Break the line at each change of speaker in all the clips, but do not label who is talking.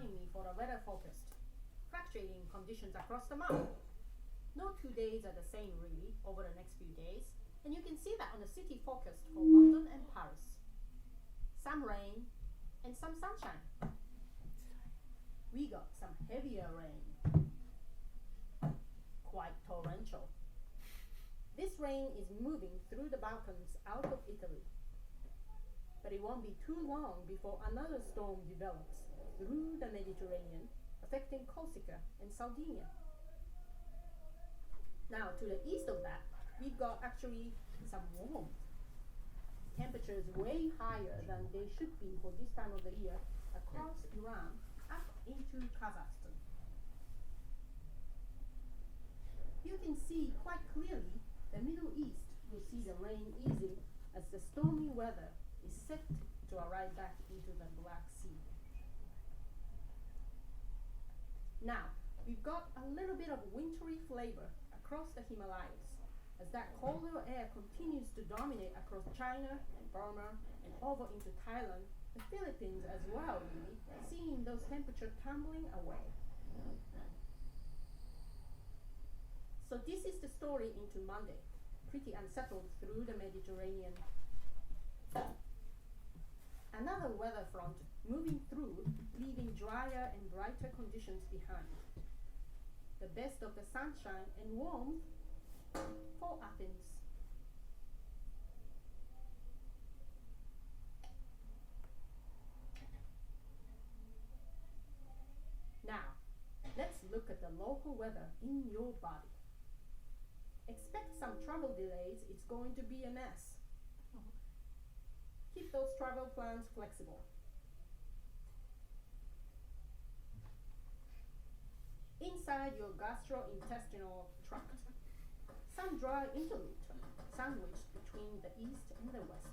joining me for the weather focused. Fluctuating conditions across the map. No 2 days are the same really over the next few days, and you can see that on the city focused for London and Paris. Some rain and some sunshine. We got some heavier rain. Quite torrential. This rain is moving through the Balkans out of Italy. But it won't be too long before another storm develops through the Mediterranean, affecting Corsica and Sardinia. Now, to the east of that, we've got actually some warmth. Temperatures way higher than they should be for this time of the year across Iran up into Kazakhstan. You can see quite clearly the Middle East will see the rain easing as the stormy weather is set to arrive back into the Black Sea. Now, we've got a little bit of wintry flavor across the Himalayas as that colder air continues to dominate across China and Burma and over into Thailand, the Philippines as well, really, seeing those temperatures tumbling away. So this is the story into Monday, pretty unsettled through the Mediterranean. Another weather front moving through, leaving drier and brighter conditions behind. The best of the sunshine and warmth for Athens. Now, let's look at the local weather in your body. Expect some travel delays, it's going to be a mess. Keep those travel plans flexible. Inside your gastrointestinal tract, some dry interlude sandwiched between the east and the west.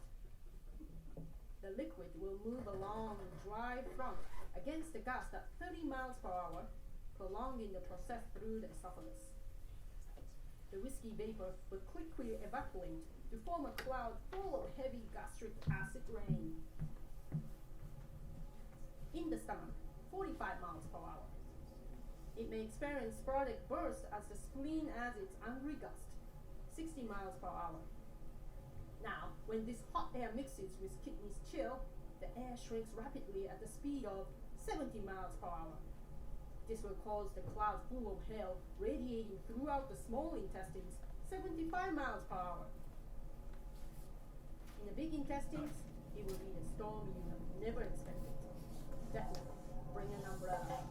The liquid will move along a dry front against the gust at 30 miles per hour, prolonging the process through the esophagus. The whiskey vapor will quickly evaporate to form a cloud full of heavy gastric acid rain. In the stomach, 45 miles per hour. It may experience sporadic bursts as the spleen adds its angry gust, 60 miles per hour. Now, when this hot air mixes with kidneys chill, the air shrinks rapidly at the speed of 70 miles per hour. This will cause the cloud full of hail radiating throughout the small intestines, 75 miles per hour. In the big intestines, it will be the storm you have never expected. Definitely, bring an umbrella.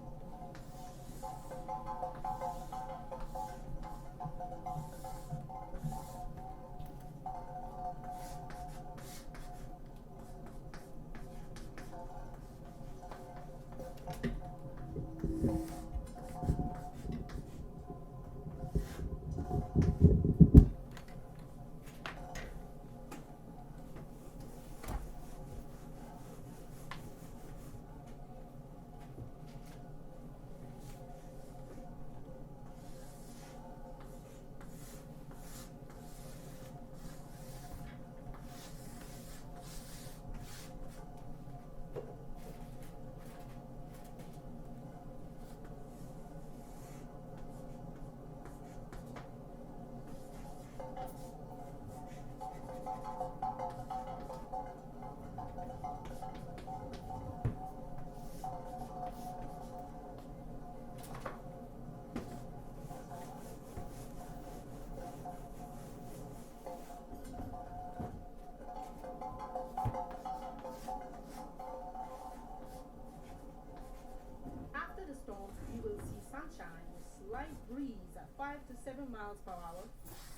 After the storm, you will see sunshine with slight breeze at 5 to 7 miles per hour,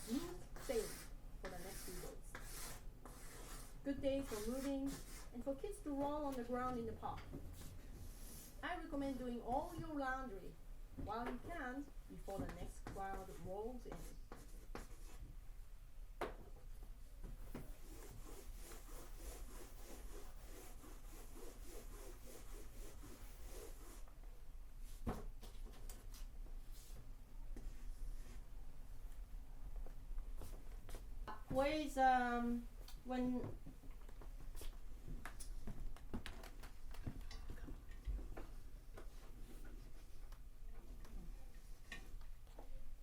smooth sailing for the next few days. Good days for moving and for kids to roll on the ground in the park. I recommend doing all your laundry while you can before the next cloud rolls in. Ways when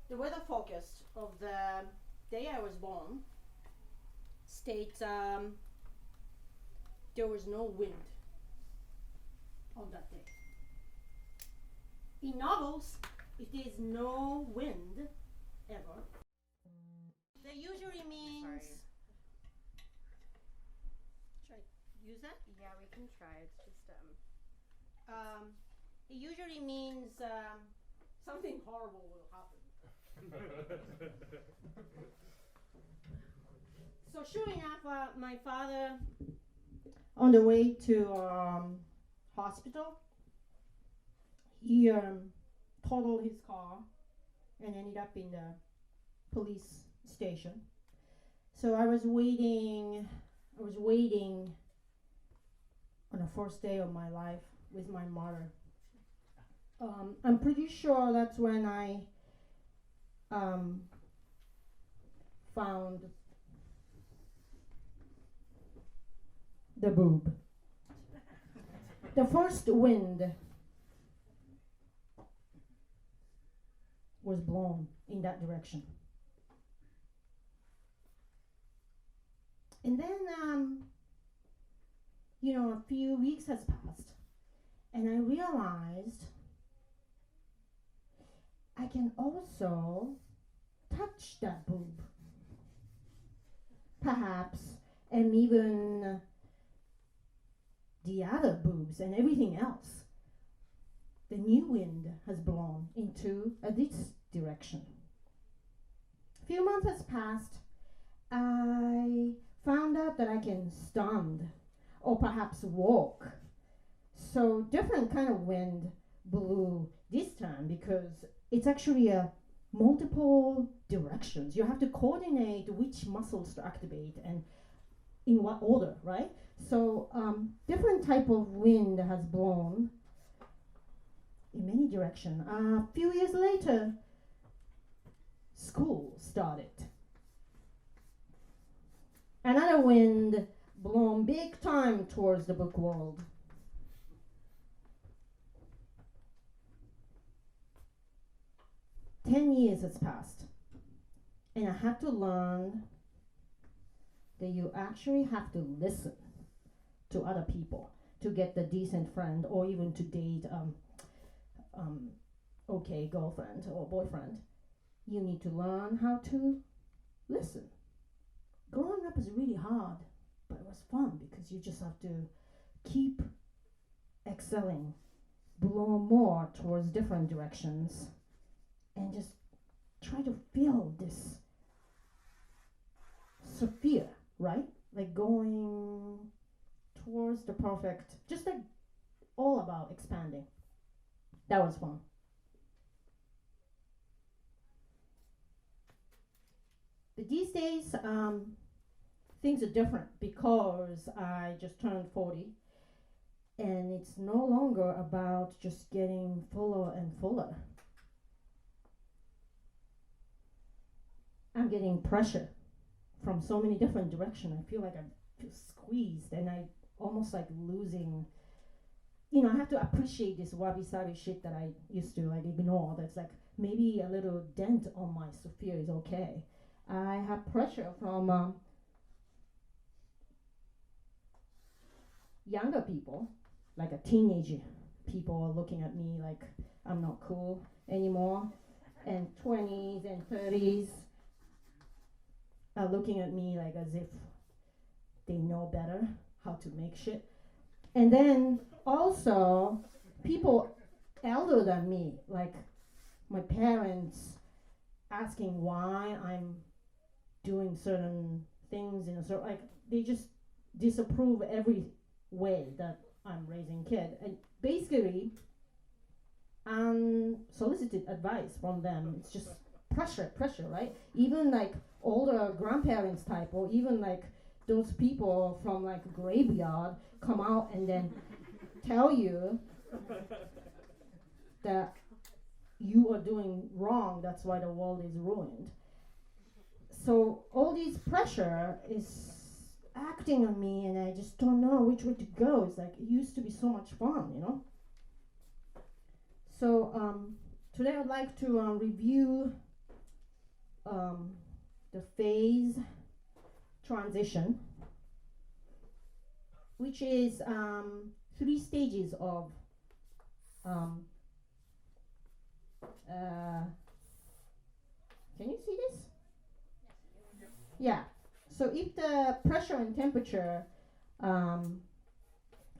The weather forecast of the day I was born states there was no wind on that day. In novels, it is no wind ever. That usually means.
Sorry.
Should I use that?
Yeah, we can try. It's just
It usually means something horrible will happen. So sure enough, my father, on the way to hospital, he totaled his car and ended up in the police station. So I was waiting on the first day of my life with my mother. I'm pretty sure that's when I found the boob. The first wind was blown in that direction. And then, a few weeks has passed, and I realized I can also touch that boob. Perhaps, and even the other boobs and everything else. The new wind has blown into this direction. A few months has passed. I found out that I can stand or perhaps walk. So different kind of wind blew this time because it's actually a multiple directions. You have to coordinate which muscles to activate and in what order, right? So different type of wind has blown in many directions. A few years later, school started. Another wind blown big time towards the book world. Ten years has passed, and I had to learn that you actually have to listen to other people to get the decent friend or even to date okay girlfriend or boyfriend. You need to learn how to listen. Growing up is really hard, but it was fun because you just have to keep excelling, blow more towards different directions, and just try to feel this sphere, right? Like going towards the perfect, just like all about expanding. That was fun. But these days, things are different because I just turned 40, and it's no longer about just getting fuller and fuller. I'm getting pressure from so many different directions. I feel like I feel squeezed, and I almost like losing. I have to appreciate this wabi-sabi shit that I used to like ignore. That's like maybe a little dent on my sphere is okay. I have pressure from younger people, like a teenager. People are looking at me like I'm not cool anymore, and 20s and 30s are looking at me like as if they know better how to make shit. And then also people elder than me, like my parents, asking why I'm doing certain things in a certain, like they just disapprove every way that I'm raising kid, and basically unsolicited advice from them. It's just pressure, right? Even like older grandparents type, or even like those people from like graveyard come out and then tell you that you are doing wrong, that's why the world is ruined. So all this pressure is acting on me, and I just don't know which way to go. It's like it used to be so much fun. So today I'd like to review the phase transition, which is 3 stages of can you see this? Yeah. So if the pressure and temperature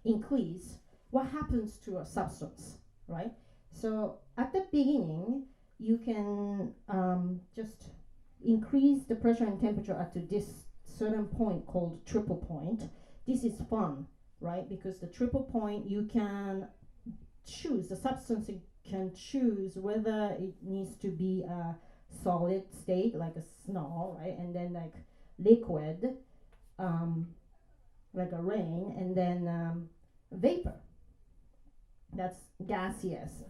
increase, what happens to a substance, right? So at the beginning, you can just increase the pressure and temperature at this certain point called triple point. This is fun, right? Because the triple point, you can choose, the substance can choose whether it needs to be a solid state, like a snow, right? And then like liquid, like a rain, and then vapor. That's gaseous.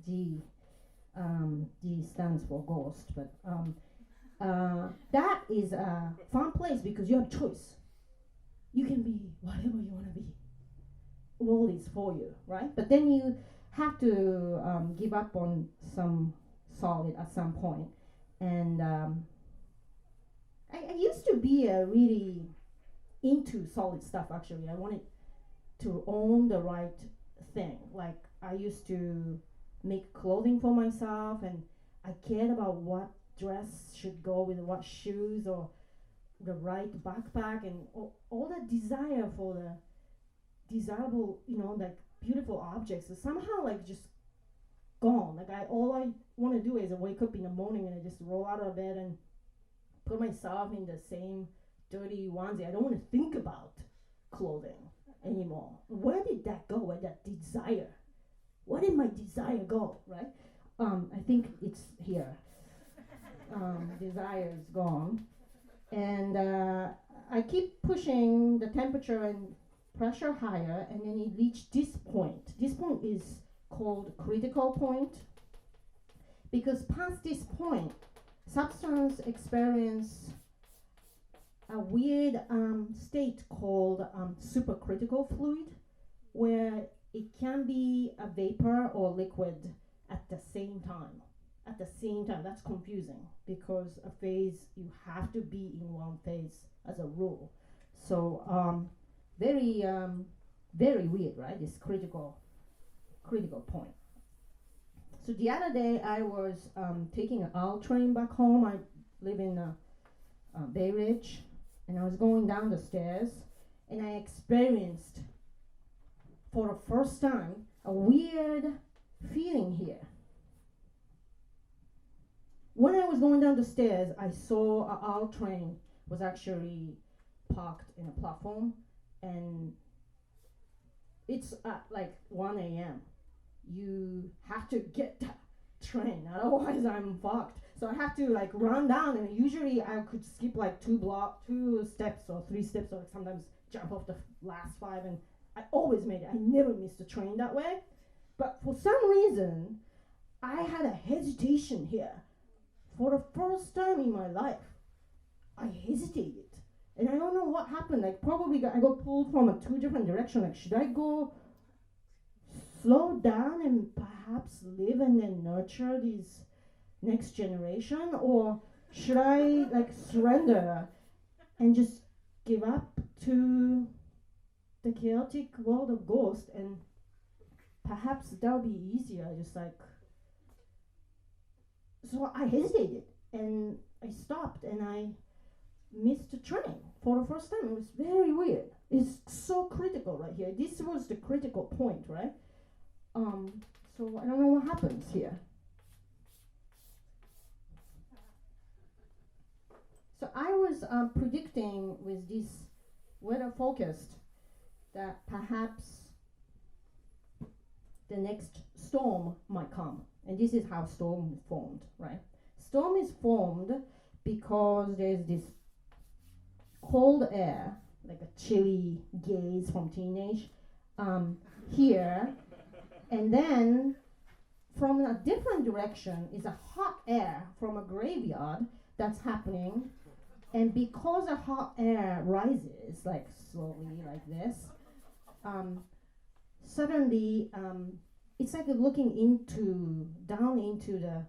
G stands for ghost, but that is a fun place because you have choice. You can be whatever you want to be. World is for you, right? But then you have to give up on some solid at some point. And I used to be really into solid stuff, actually. I wanted to own the right thing. Like, I used to make clothing for myself, and I cared about what dress should go with what shoes, or the right backpack, and all that desire for the desirable, like beautiful objects is somehow like just gone. Like all I want to do is I wake up in the morning and I just roll out of bed and put myself in the same dirty onesie. I don't want to think about clothing anymore. Where did that go? Where that desire? Where did my desire go? Right? I think it's here. Desire is gone, and I keep pushing the temperature and pressure higher, and then it reached this point. This point is called critical point, because past this point, substance experience a weird state called supercritical fluid, where it can be a vapor or liquid at the same time. At the same time, that's confusing because a phase, you have to be in one phase as a rule. So very weird, right? This critical point. So the other day I was taking an L train back home. I live in Bay Ridge, and I was going down the stairs, and I experienced for the first time a weird feeling here. When I was going down the stairs, I saw our train was actually parked in a platform, and it's at like 1 a.m. You have to get that train, otherwise I'm fucked. So I have to like run down, and usually I could skip like 2 steps or 3 steps, or like sometimes jump off the last 5, and I always made it. I never missed a train that way. But for some reason, I had a hesitation here. For the first time in my life, I hesitated. And I don't know what happened. Like, probably I got pulled from 2 different directions. Like, should I go slow down and perhaps live and then nurture this next generation? Or should I, like, surrender and just give up to the chaotic world of ghosts, and perhaps that'll be easier, just like. So I hesitated, and I stopped, and I missed a train for the first time. It was very weird. It's so critical right here. This was the critical point, right? So I don't know what happens here. So I was predicting with this weather forecast that perhaps the next storm might come. And this is how storm is formed, right? Storm is formed because there's this cold air, like a chilly gaze from teenage, here. And then from a different direction is a hot air from a graveyard that's happening. And because the hot air rises, like slowly like this, suddenly, it's like looking down into the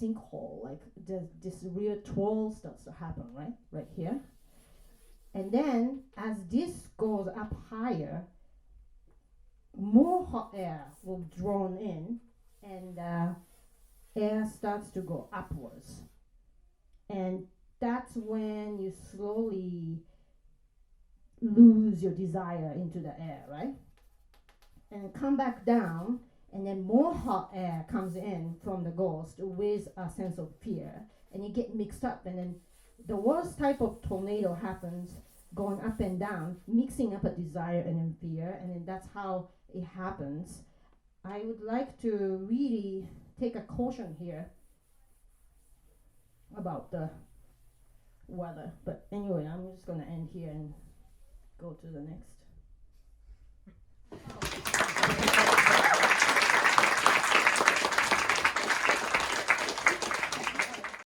sinkhole, like this real twirl starts to happen, right here. And then as this goes up higher, more hot air will drawn in, and air starts to go upwards. And that's when you slowly lose your desire into the air, right? And come back down, and then more hot air comes in from the ghost with a sense of fear, and you get mixed up, and then the worst type of tornado happens, going up and down, mixing up a desire and then fear, and then that's how it happens. I would like to really take a caution here about the weather, but anyway, I'm just going to end here and go to the next.